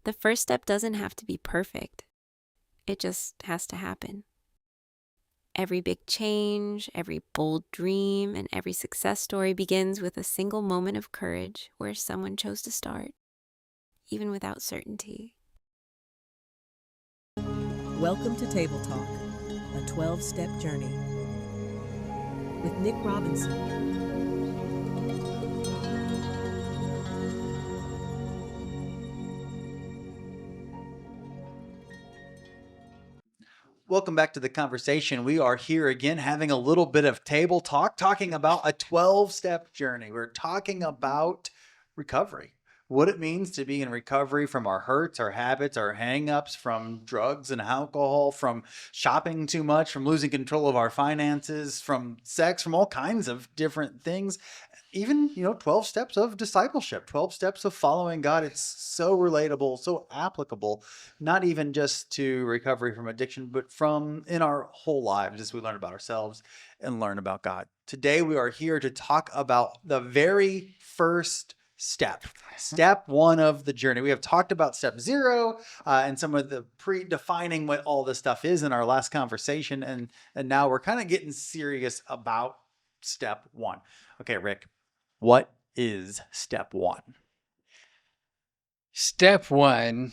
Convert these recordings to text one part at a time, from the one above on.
The first step doesn't have to be perfect. It just has to happen. Every big change, every bold dream, and every success story begins with a single moment of courage where someone chose to start, even without certainty. Welcome to Table Talk, a 12-step journey with Nick Robinson. Welcome back to the conversation. We are here again having a little bit of table talk, talking about a 12-step journey. We're talking about recovery, what it means to be in recovery from our hurts, our habits, our hang-ups, from drugs and alcohol, from shopping too much, from losing control of our finances, from sex, from all kinds of different things. Even 12 steps of discipleship, 12 steps of following God. It's so relatable, so applicable, not even just to recovery from addiction, but from in our whole lives as we learn about ourselves and learn about God. Today we are here to talk about the very first step one of the journey. We have talked about step zero and some of the predefining what all this stuff is in our last conversation, and now we're kind of getting serious about step one. Okay, Rick, what is step one? Step one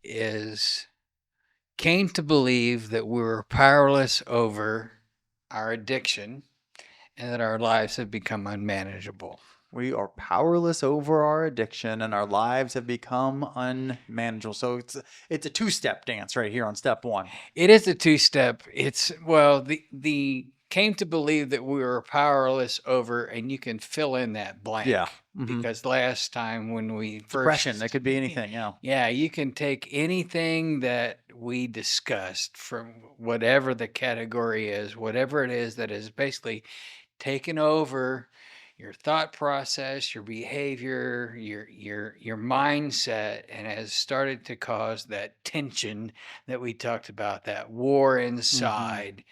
is came to believe that we were powerless over our addiction and that our lives have become unmanageable. We are powerless over our addiction and our lives have become unmanageable. So it's a two-step dance right here on step one. It is a two-step. It's, well, the came to believe that we were powerless over, and you can fill in that blank. Yeah. Mm-hmm. Because last time when we first... Depression, that could be anything, yeah. Yeah, you can take anything that we discussed from whatever the category is, whatever it is that is basically taken over your thought process, your behavior, your mindset, and has started to cause that tension that we talked about, that war inside. Mm-hmm.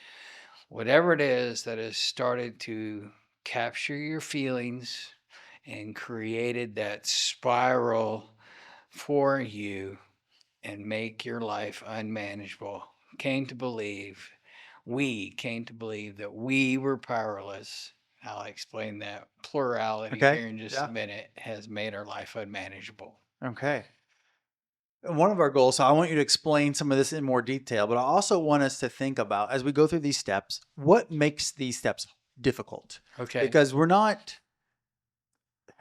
Whatever it is that has started to capture your feelings and created that spiral for you and make your life unmanageable. We came to believe that we were powerless. I'll explain that plurality here in just a minute. Has made our life unmanageable. Okay. One of our goals, so I want you to explain some of this in more detail, but I also want us to think about, as we go through these steps, what makes these steps difficult? Okay. Because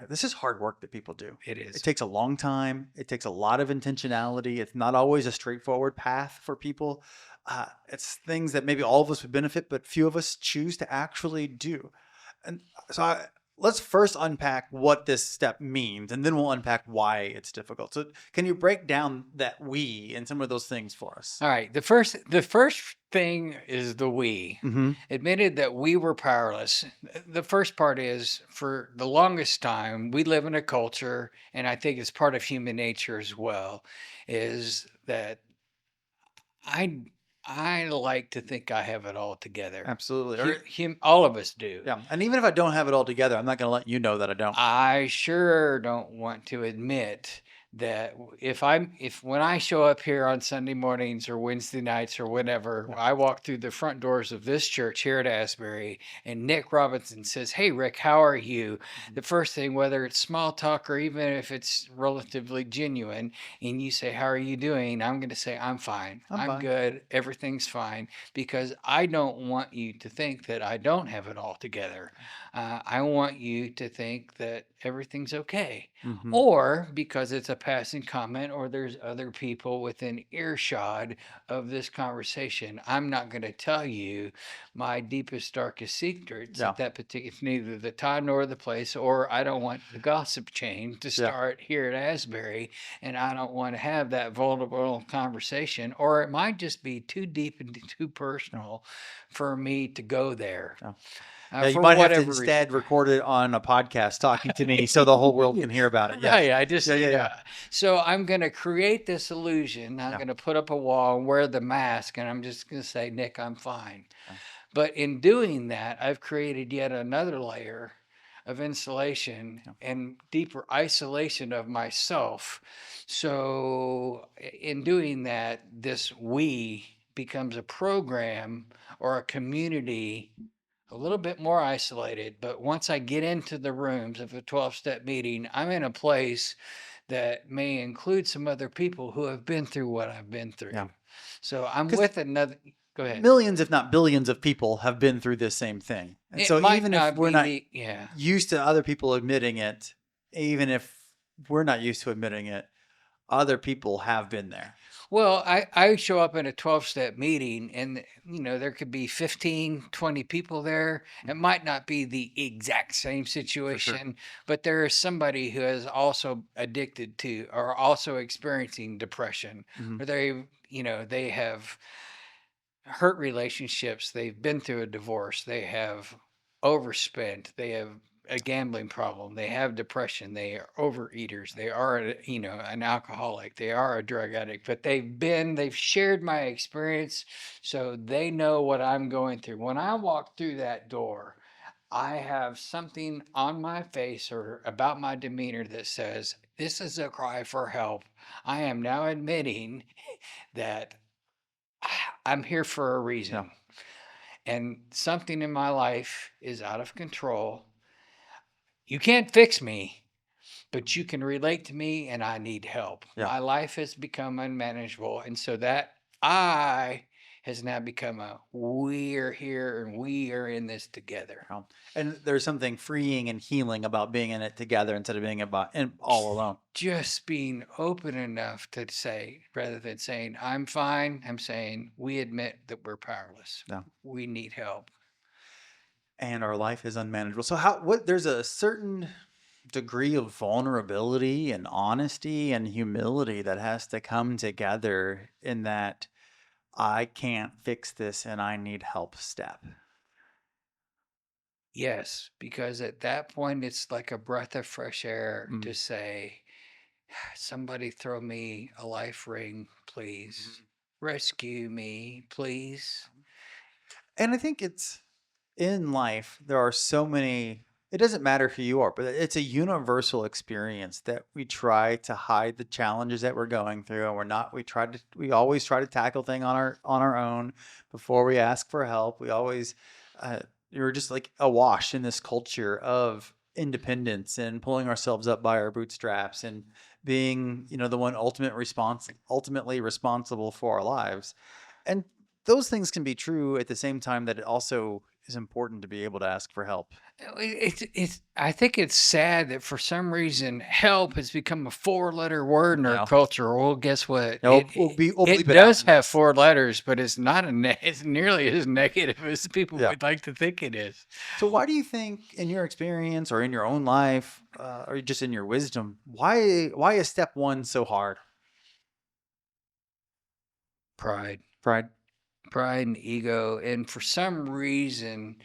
this is hard work that people do. It is. It takes a long time. It takes a lot of intentionality. It's not always a straightforward path for people. It's things that maybe all of us would benefit, but few of us choose to actually do. And so let's first unpack what this step means, and then we'll unpack why it's difficult. So can you break down that we and some of those things for us? All right. The first thing is the we. Mm-hmm. Admitted that we were powerless. The first part is, for the longest time, we live in a culture, and I think it's part of human nature as well, is that I like to think I have it all together. Absolutely. All of us do. Yeah. And even if I don't have it all together, I'm not going to let you know that I don't. I sure don't want to admit that when I show up here on Sunday mornings or Wednesday nights or whenever, I walk through the front doors of this church here at Asbury and Nick Robinson says, "Hey, Rick, how are you?" The first thing, whether it's small talk or even if it's relatively genuine, and you say, "How are you doing?" I'm going to say, "I'm fine. I'm good. Everything's fine," because I don't want you to think that I don't have it all together. I want you to think that everything's okay. Mm-hmm. Or because it's a passing comment or there's other people within earshot of this conversation, I'm not going to tell you my deepest, darkest secrets at that particular, neither the time nor the place, or I don't want the gossip chain to start here at Asbury, and I don't want to have that vulnerable conversation, or it might just be too deep and too personal for me to go there. Yeah. You might have to instead record it on a podcast talking to me so the whole world can hear about it. Yes. Yeah. So I'm going to create this illusion. I'm going to put up a wall and wear the mask, and I'm just going to say, "Nick, I'm fine." Yeah. But in doing that, I've created yet another layer of insulation Yeah. and deeper isolation of myself. So, in doing that, this we becomes a program or a community a little bit more isolated. But once I get into the rooms of a 12-step meeting, I'm in a place that may include some other people who have been through what I've been Yeah. through. So I'm Because with another. Go ahead. millions, if not billions, of people have been through this same thing. And It so might even if not we're be not yeah. used to other people admitting it, even if we're not used to admitting it, other people have been there. Well, I show up in a 12-step meeting and, there could be 15, 20 people there. It might not be the exact same For sure. situation, but there is somebody who is also addicted to or also experiencing depression, Mhm. or they have hurt relationships. They've been through a divorce. They have overspent. They have a gambling problem. They have depression. They are overeaters. They are, an alcoholic. They are a drug addict. But they've shared my experience, so they know what I'm going through. When I walk through that door, I have something on my face or about my demeanor that says, "This is a cry for help." I am now admitting that I'm here for a Yeah. reason. And something in my life is out of control. You can't fix me, but you can relate to me and I need help. Yeah. My life has become unmanageable. And so that I has now become a we are here and we are in this together. And there's something freeing and healing about being in it together instead of being all alone. Just being open enough to say, rather than saying, I'm fine, I'm saying, we admit that we're powerless. Yeah. We need help. And our life is unmanageable. So there's a certain degree of vulnerability and honesty and humility that has to come together in that I can't fix this and I need help step. Yes, because at that point it's like a breath of fresh air to say, somebody throw me a life ring, please. Rescue me, please. And I think it's in life, there are so many, it doesn't matter who you are, but it's a universal experience that we try to hide the challenges that we're going through. And we always try to tackle things on our own before we ask for help. We always, you're just like awash in this culture of independence and pulling ourselves up by our bootstraps and being, the one ultimately responsible for our lives. And those things can be true at the same time that it also is important to be able to ask for help. I think it's sad that for some reason help has become a 4-letter word in our Yeah. culture. Well, guess what? No, we'll It bleep it does out. have 4 letters, but it's not it's nearly as negative as people Yeah. would like to think it is. So why do you think, in your experience or in your own life, or just in your wisdom, why is step one so hard? Pride. Pride. Pride and ego. And for some reason,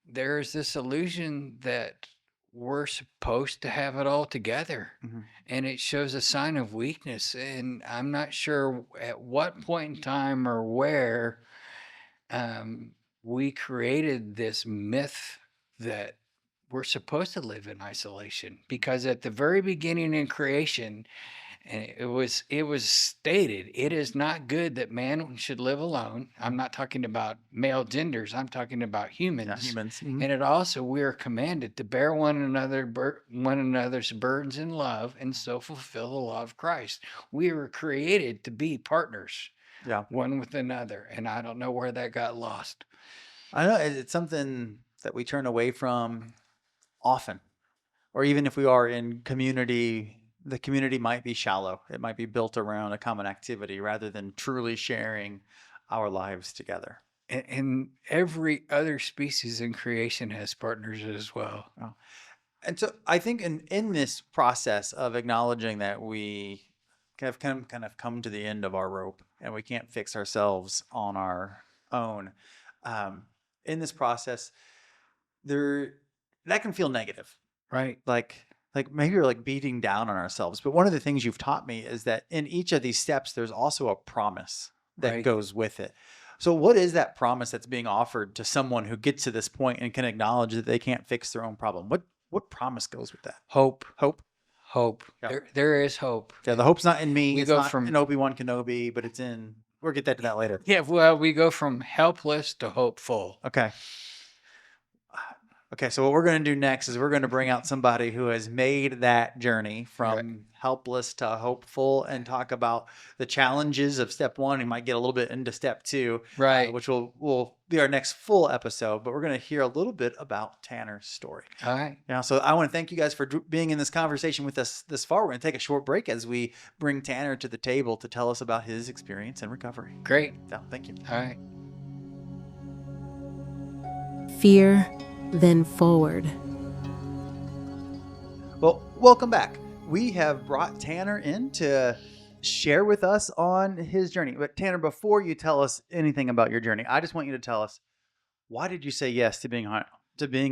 there's this illusion that we're supposed to have it all together. Mhm. And it shows a sign of weakness. And I'm not sure at what point in time or where we created this myth that we're supposed to live in isolation. Because at the very beginning in creation, and it was stated, it is not good that man should live alone. I'm not talking about male genders. I'm talking about humans. Yeah, humans. Mhm. And it also, we are commanded to bear one another's burdens in love and so fulfill the law of Christ. We were created to be partners, Yeah. one with another. And I don't know where that got lost. I know it's something that we turn away from often, or even if we are in community, the community might be shallow. It might be built around a common activity rather than truly sharing our lives together. And every other species in creation has partners as well. Oh. And so I think in this process of acknowledging that we kind of come to the end of our rope and we can't fix ourselves on our own, in this process, that can feel negative. Right. Like maybe you're like beating down on ourselves. But one of the things you've taught me is that in each of these steps, there's also a promise that Right. goes with it. So what is that promise that's being offered to someone who gets to this point and can acknowledge that they can't fix their own problem? What promise goes with that? Hope. Hope. Hope. Yeah. There is hope. Yeah, the hope's not in me. We It's go not from- in Obi-Wan Kenobi, but it's in. We'll get that to that later. Yeah, well, we go from helpless to hopeful. Okay. Okay, so what we're going to do next is we're going to bring out somebody who has made that journey from helpless to hopeful and talk about the challenges of step one. We might get a little bit into step two, Right. which will be our next full episode. But we're going to hear a little bit about Tanner's story. All right. Yeah, so I want to thank you guys for being in this conversation with us this far. We're going to take a short break as we bring Tanner to the table to tell us about his experience and recovery. Great. Yeah, thank you. All right. Fear, then forward. Well, welcome back. We have brought Tanner in to share with us on his journey. But Tanner, before you tell us anything about your journey, I just want you to tell us, why did you say yes to being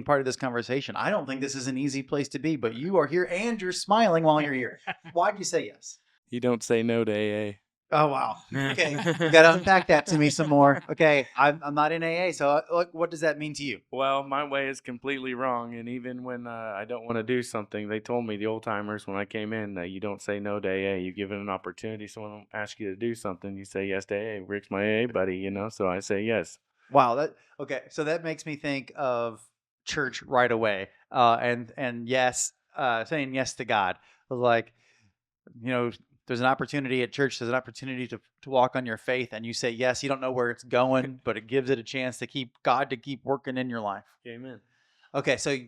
part of this conversation? I don't think this is an easy place to be, but you are here and you're smiling while you're here. Why did you say yes? You don't say no to AA. Oh, wow. Okay. You got to unpack that to me some more. Okay. I'm not in AA. So what does that mean to you? Well, my way is completely wrong. And even when I don't want to do something, they told me, the old timers, when I came in, that you don't say no to AA. You give it an opportunity. Someone asks you to do something, you say yes to AA. Rick's my AA buddy, you know, so I say yes. Wow. Okay. So that makes me think of church right away. And yes, saying yes to God. Like, you know, there's an opportunity at church. There's an opportunity to walk on your faith, and you say yes. You don't know where it's going, but it gives it a chance to keep working in your life. Amen. Okay, so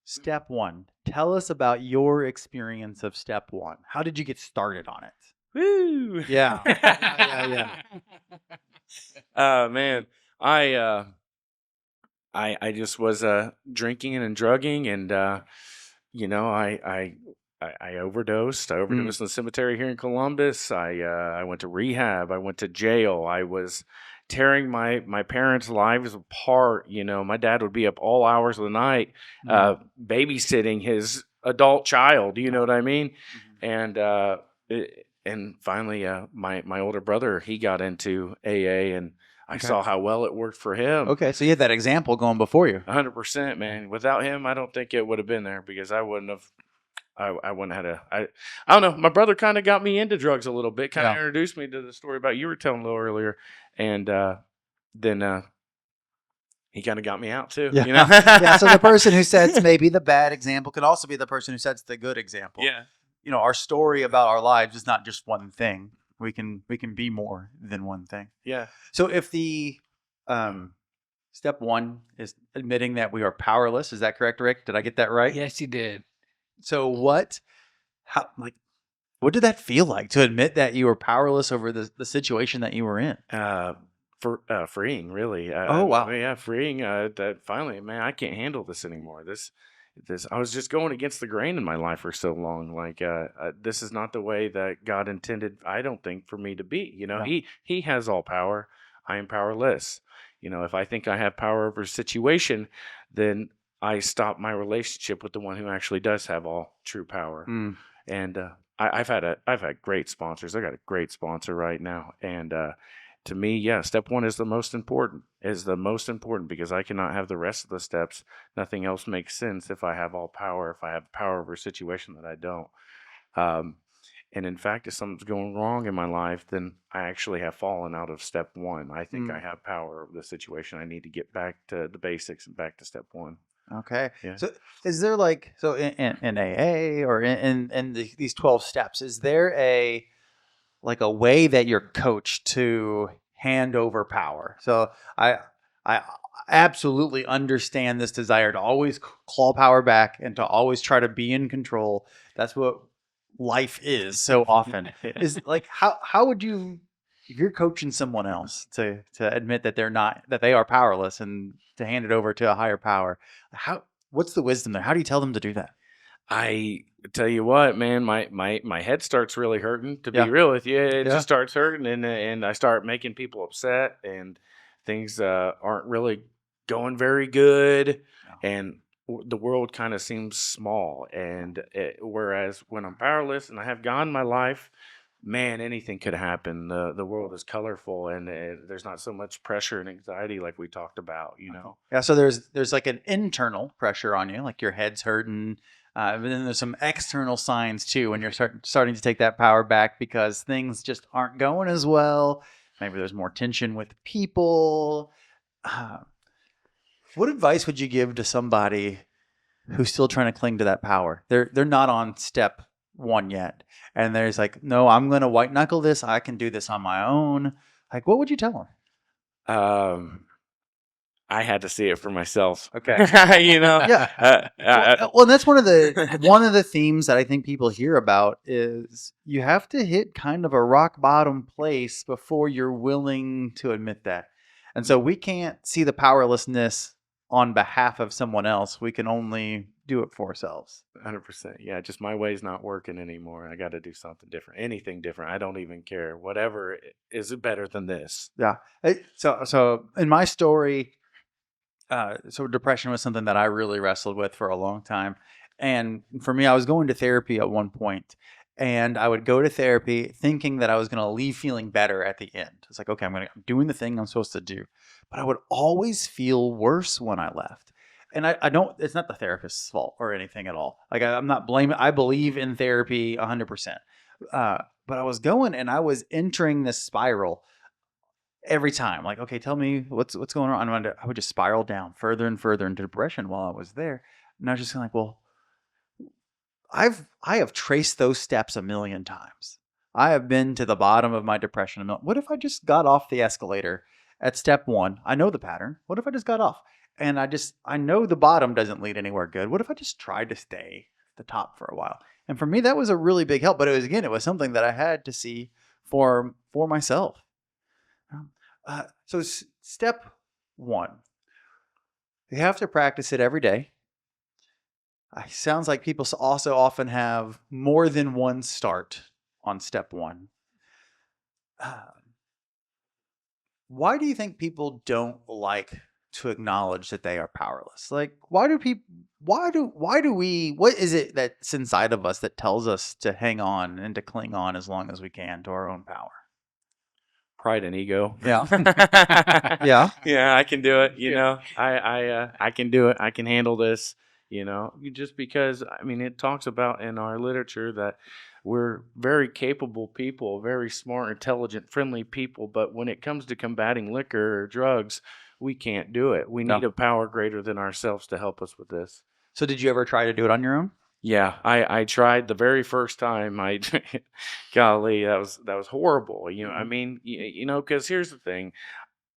step one. Tell us about your experience of step one. How did you get started on it? Woo! Yeah. Yeah. Man, I just was drinking and drugging, and you know, I overdosed. I overdosed in the cemetery here in Columbus. I went to rehab. I went to jail. I was tearing my parents' lives apart. You know, my dad would be up all hours of the night, babysitting his adult child. You know what I mean? And finally, my older brother, he got into AA, and I saw how well it worked for him. Okay, so you had that example going before you. 100%, man. Without him, I don't think it would have been there, because I wouldn't have. I wouldn't have had I don't know. My brother kind of got me into drugs a little bit. Kind of introduced me to the story about you were telling a little earlier, and then he kind of got me out too. Yeah. You know? Yeah. So the person who sets maybe the bad example could also be the person who sets the good example. Yeah. You know, our story about our lives is not just one thing. We can be more than one thing. Yeah. So if the step one is admitting that we are powerless, is that correct, Rick? Did I get that right? Yes, you did. So what did that feel like, to admit that you were powerless over the situation that you were in? Freeing, really. Oh, wow. Yeah, freeing. That finally, man, I can't handle this anymore. This. I was just going against the grain in my life for so long. Like, this is not the way that God intended, I don't think, for me to be. You know, He has all power. I am powerless. You know, if I think I have power over a situation, then I stop my relationship with the one who actually does have all true power. And I've had great sponsors. I got a great sponsor right now, and to me, yeah, step one is the most important. Because I cannot have the rest of the steps. Nothing else makes sense if I have all power. If I have power over a situation that I don't. And in fact, if something's going wrong in my life, then I actually have fallen out of step one. I think I have power over the situation. I need to get back to the basics and back to step one. Okay. Yeah. So is there in AA or in these 12 steps, is there a way that you're coached to hand over power? So I absolutely understand this desire to always claw power back and to always try to be in control. That's what life is so often. Is how would you, if you're coaching someone else to admit that they are powerless and to hand it over to a higher power, what's the wisdom there? How do you tell them to do that? I tell you what, man, my head starts really hurting, to be real with you. It just starts hurting, and I start making people upset, and things aren't really going very good, and the world kind of seems small. And whereas when I'm powerless and I have God in my life, man, anything could happen. The world is colorful, and there's not so much pressure and anxiety like we talked about. Yeah, so there's like an internal pressure on you, like your head's hurting, but then there's some external signs too when you're starting to take that power back because things just aren't going as well. Maybe there's more tension with people. Uh, what advice would you give to somebody who's still trying to cling to that power? They're not on step one yet, and there's like, no, I'm going to white knuckle this. I can do this on my own. Like, what would you tell them? I had to see it for myself. Okay. Yeah. Well, and that's one of the themes that I think people hear about is you have to hit kind of a rock bottom place before you're willing to admit that. And so we can't see the powerlessness on behalf of someone else. We can only do it for ourselves. 100%. Yeah, just my way's not working anymore. I got to do something different. Anything different. I don't even care. Whatever is better than this. Yeah. So in my story, so depression was something that I really wrestled with for a long time. And for me, I was going to therapy at one point, and I would go to therapy thinking that I was going to leave feeling better at the end. It's like, okay, I'm doing the thing I'm supposed to do, but I would always feel worse when I left. And I don't, it's not the therapist's fault or anything at all. Like I'm not blaming, I believe in therapy 100%. But I was going and I was entering this spiral every time. Like, okay, tell me what's going on. I would just spiral down further and further into depression while I was there. And I was just kind of like, well, I have traced those steps a million times. I have been to the bottom of my depression a million. What if I just got off the escalator at step 1? I know the pattern. What if I just got off? And I know the bottom doesn't lead anywhere good. What if I just tried to stay at the top for a while? And for me, that was a really big help. But it was something that I had to see for myself. So step 1, you have to practice it every day. Sounds like people also often have more than one start on step 1. Why do you think people don't like to acknowledge that they are powerless? Like, what is it that's inside of us that tells us to hang on and to cling on as long as we can to our own power? Pride and ego. Yeah. Yeah. Yeah, I can do it. I can do it. I can handle this. Just because, it talks about in our literature that we're very capable people, very smart, intelligent, friendly people. But when it comes to combating liquor or drugs, we can't do it. We need a power greater than ourselves to help us with this. So did you ever try to do it on your own? Yeah, I tried the very first time. Golly, that was horrible. Because here's the thing.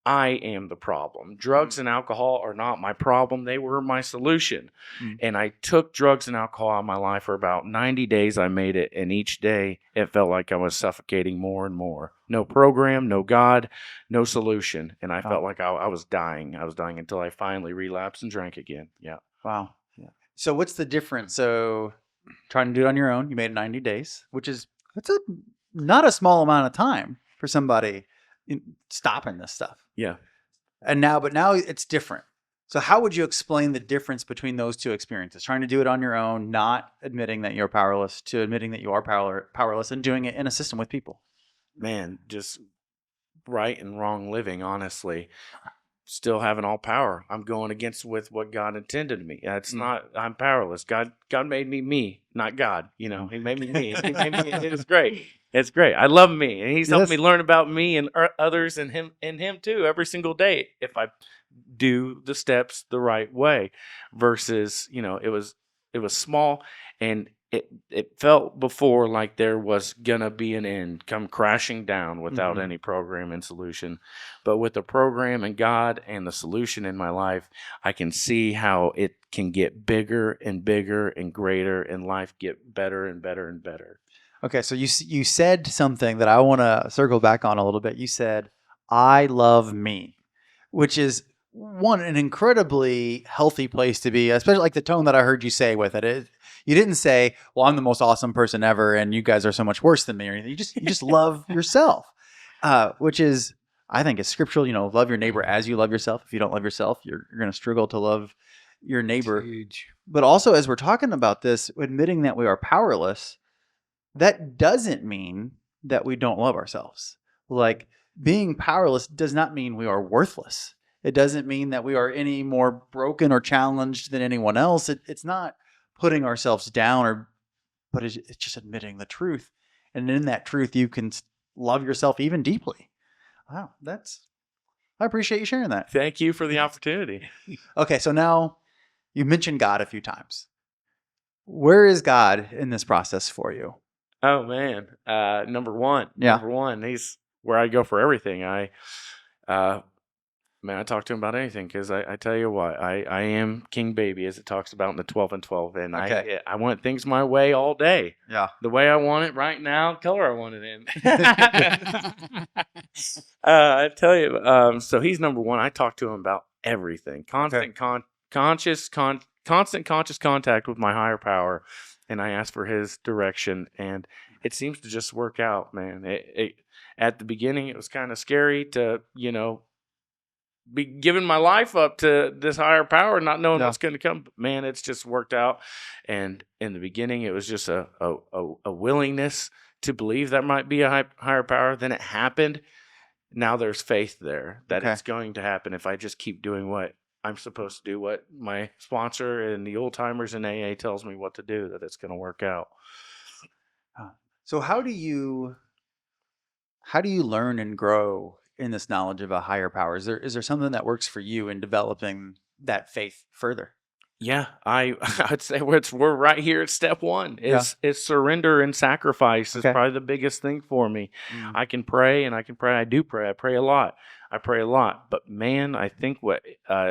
I am the problem. Drugs and alcohol are not my problem. They were my solution. And I took drugs and alcohol out of my life for about 90 days. I made it. And each day it felt like I was suffocating more and more. No program, no God, no solution. And I felt like I was dying. I was dying until I finally relapsed and drank again. Yeah. Wow. Yeah. So what's the difference? So trying to do it on your own, you made 90 days, that's not a small amount of time for somebody stopping this stuff. Yeah. But now it's different. So how would you explain the difference between those two experiences? Trying to do it on your own, not admitting that you're powerless, to admitting that you are powerless and doing it in a system with people. Man, just right and wrong living, honestly. Still having all power. I'm going against with what God intended me. It's not, I'm powerless. God made me, not God. He made me. He made me. It's great. It's great. I love me, and He's helped me learn about me and others and Him too every single day. If I do the steps the right way, versus it was small, and it felt before like there was gonna be an end, come crashing down without any program and solution. But with the program and God and the solution in my life, I can see how it can get bigger and bigger and greater, and life get better and better and better. Okay, so you said something that I want to circle back on a little bit. You said, "I love me," which is an incredibly healthy place to be, especially like the tone that I heard you say with it. You didn't say, "Well, I'm the most awesome person ever, and you guys are so much worse than me," or anything. You just love yourself, which is, I think, is scriptural. Love your neighbor as you love yourself. If you don't love yourself, you're going to struggle to love your neighbor. Huge. But also, as we're talking about this, admitting that we are powerless, that doesn't mean that we don't love ourselves. Like, being powerless does not mean we are worthless. It doesn't mean that we are any more broken or challenged than anyone else. It's not putting ourselves down, but it's just admitting the truth. And in that truth, you can love yourself even deeply. Wow, I appreciate you sharing that. Thank you for the opportunity. Okay, so now you mentioned God a few times. Where is God in this process for you? Oh man, number one, Yeah. he's where I go for everything. Uh, Man, I talk to him about anything because I tell you what, I am king baby as it talks about in the 12 and 12, and Okay. I want things my way all day, Yeah. the way I want it right now, color I want it in. I tell you, so he's number one. I talk to him about everything, constant conscious contact with my higher power, and I ask for his direction, and it seems to just work out, man. At the beginning, it was kind of scary to, be giving my life up to this higher power, not knowing Yeah. what's going to come. But man, it's just worked out. And in the beginning, it was just a willingness to believe that might be a higher power. Then it happened. Now there's faith there that Okay. it's going to happen if I just keep doing what I'm supposed to do, what my sponsor and the old timers in AA tells me what to do, that it's going to work out. So how do you learn and grow in this knowledge of a higher power? Is there something that works for you in developing that faith further? Yeah, I'd say we're right here at step one. Is surrender and sacrifice is Okay. probably the biggest thing for me. Mm. I can pray and I can pray. I do pray. I pray a lot. But man, I think what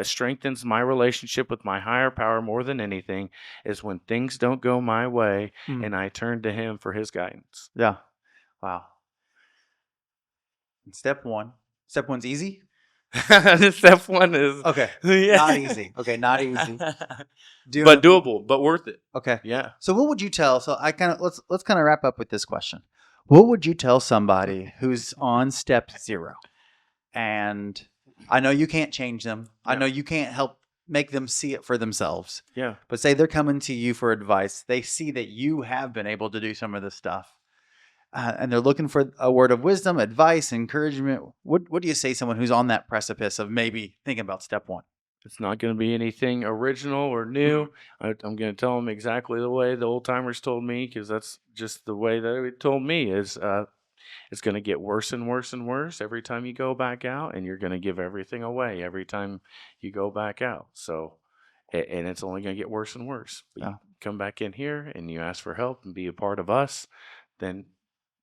strengthens my relationship with my higher power more than anything is when things don't go my way Mm. and I turn to Him for His guidance. Yeah. Wow. And step one's easy. Step one is Okay. yeah. Not easy. Okay, not easy. But doable, but worth it. Okay. Yeah. So what would you tell? So let's kind of wrap up with this question. What would you tell somebody who's on step 0? And I know you can't change them. I Yeah. know you can't help make them see it for themselves. Yeah. But say they're coming to you for advice. They see that you have been able to do some of this stuff. And they're looking for a word of wisdom, advice, encouragement. What do you say to someone who's on that precipice of maybe thinking about step 1? It's not going to be anything original or new. I'm going to tell them exactly the way the old timers told me, because that's just the way that it told me. Is it's going to get worse and worse and worse every time you go back out, and you're going to give everything away every time you go back out. So, and it's only going to get worse and worse. But Yeah. you come back in here and you ask for help and be a part of us, then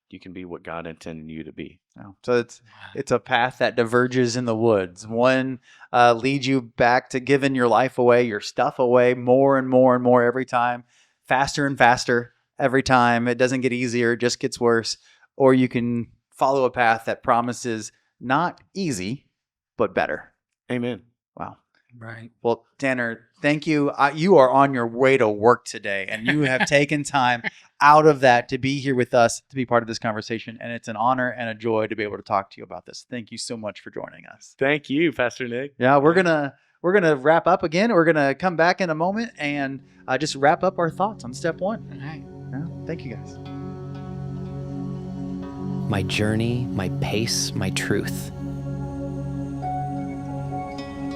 you can be what God intended you to be. No. So it's a path that diverges in the woods. One leads you back to giving your life away, your stuff away, more and more and more every time, faster and faster every time. It doesn't get easier; it just gets worse. Or you can follow a path that promises not easy, but better. Amen. Wow. Right. Well, Tanner, thank you. You are on your way to work today, and you have taken time out of that to be here with us, to be part of this conversation. And it's an honor and a joy to be able to talk to you about this. Thank you so much for joining us. Thank you, Pastor Nick. Yeah, we're gonna wrap up again. We're gonna come back in a moment and just wrap up our thoughts on step 1. All right. Yeah, thank you, guys. My journey, my pace, my truth.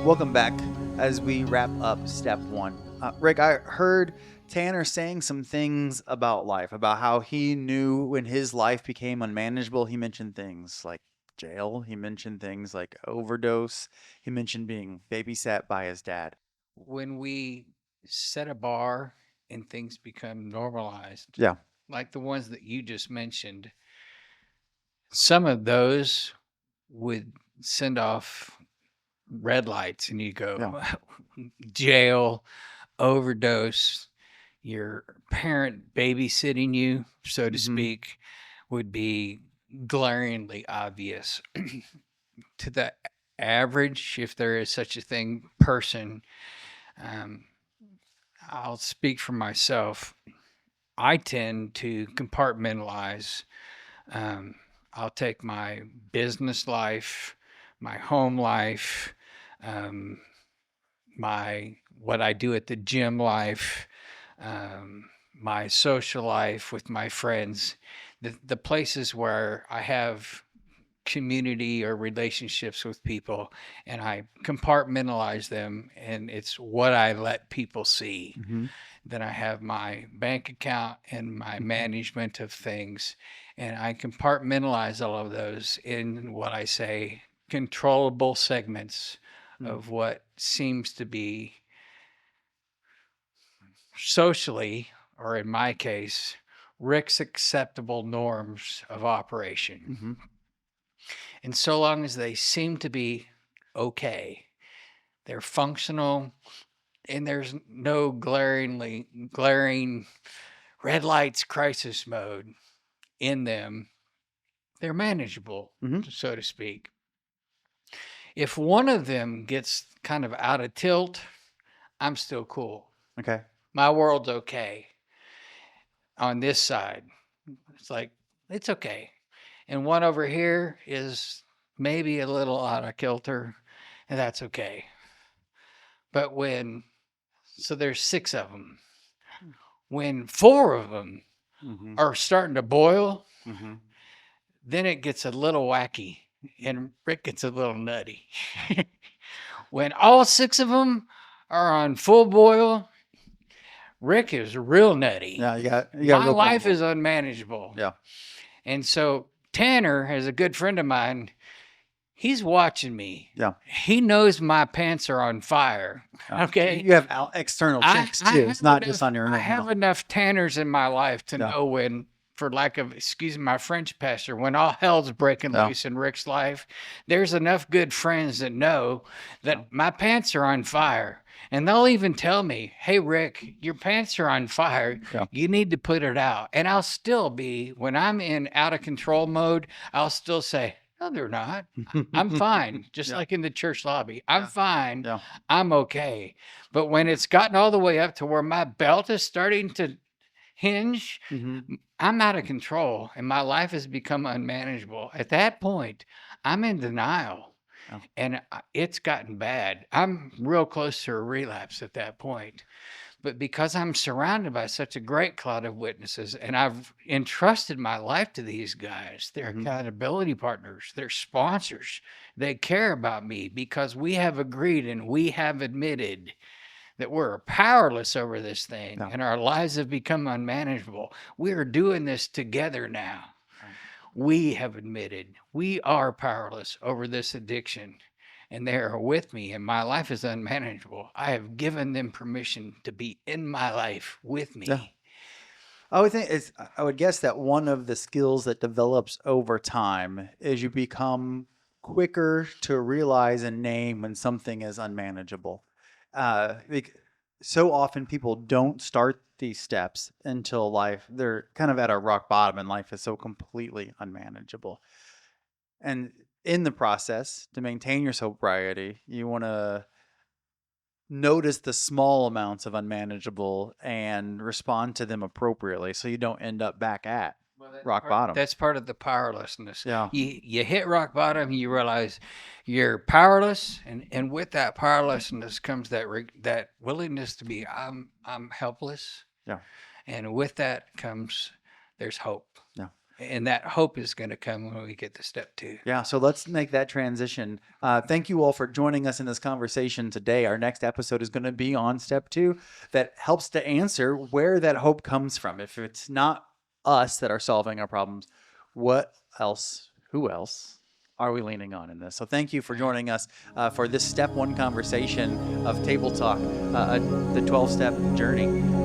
Welcome back as we wrap up step 1. Rick, I heard Tanner saying some things about life, about how he knew when his life became unmanageable. He mentioned things like jail. He mentioned things like overdose. He mentioned being babysat by his dad. When we set a bar and things become normalized, Yeah. like the ones that you just mentioned, some of those would send off red lights and you go, jail, overdose, your parent babysitting you, so to speak, would be glaringly obvious. To the average, if there is such a thing, person, I'll speak for myself. I tend to compartmentalize. I'll take my business life, my home life, my what I do at the gym life, my social life with my friends. the places where I have community or relationships with people, and I compartmentalize them, and it's what I let people see. Then I have my bank account and my management of things, and I compartmentalize all of those in what I say controllable segments of what seems to be socially, or in my case, Rick's acceptable norms of operation. And so long as they seem to be okay, they're functional, and there's no glaring red lights crisis mode in them, they're manageable, so to speak. If one of them gets kind of out of tilt, I'm still cool. Okay. My world's okay. On this side, it's like, it's okay. And one over here is maybe a little out of kilter, and that's okay. But so there's 6 of them. When 4 of them are starting to boil, then it gets a little wacky, and Rick gets a little nutty. When all 6 of them are on full boil, Rick is real nutty. Yeah, you got My life is unmanageable. Yeah. And so Tanner, as a good friend of mine, he's watching me. Yeah. He knows my pants are on fire. Okay. You have external checks too. It's not just on your own. I have enough Tanners in my life to know when, for lack of, excuse my French, Pastor, when all hell's breaking loose in Rick's life, there's enough good friends that know that my pants are on fire. And they'll even tell me, hey, Rick, your pants are on fire. You need to put it out. And I'll still be, when I'm in out of control mode, I'll still say, no, they're not. I'm fine. Just like in the church lobby. I'm fine. I'm okay. But when it's gotten all the way up to where my belt is starting to hinge, I'm out of control and my life has become unmanageable. At that point, I'm in denial. And it's gotten bad. I'm real close to a relapse at that point. But because I'm surrounded by such a great cloud of witnesses, and I've entrusted my life to these guys, they're accountability partners, they're sponsors. They care about me because we have agreed and we have admitted that we're powerless over this thing and our lives have become unmanageable. We are doing this together now. We have admitted we are powerless over this addiction, and they are with me, and my life is unmanageable. I have given them permission to be in my life with me. Yeah. I would guess that one of the skills that develops over time is you become quicker to realize and name when something is unmanageable. So often people don't start these steps until they're kind of at a rock bottom and life is so completely unmanageable. And in the process, to maintain your sobriety, you want to notice the small amounts of unmanageable and respond to them appropriately so you don't end up back at rock bottom. That's part of the powerlessness. Yeah. You hit rock bottom, you realize you're powerless, and with that powerlessness comes that willingness to be I'm helpless. Yeah. And with that comes there's hope. Yeah. And that hope is going to come when we get to step 2. Yeah, so let's make that transition. Thank you all for joining us in this conversation today. Our next episode is going to be on step 2 that helps to answer where that hope comes from. If it's not us that are solving our problems, who else are we leaning on in this? So thank you for joining us for this step 1 conversation of Table Talk, the 12-step journey.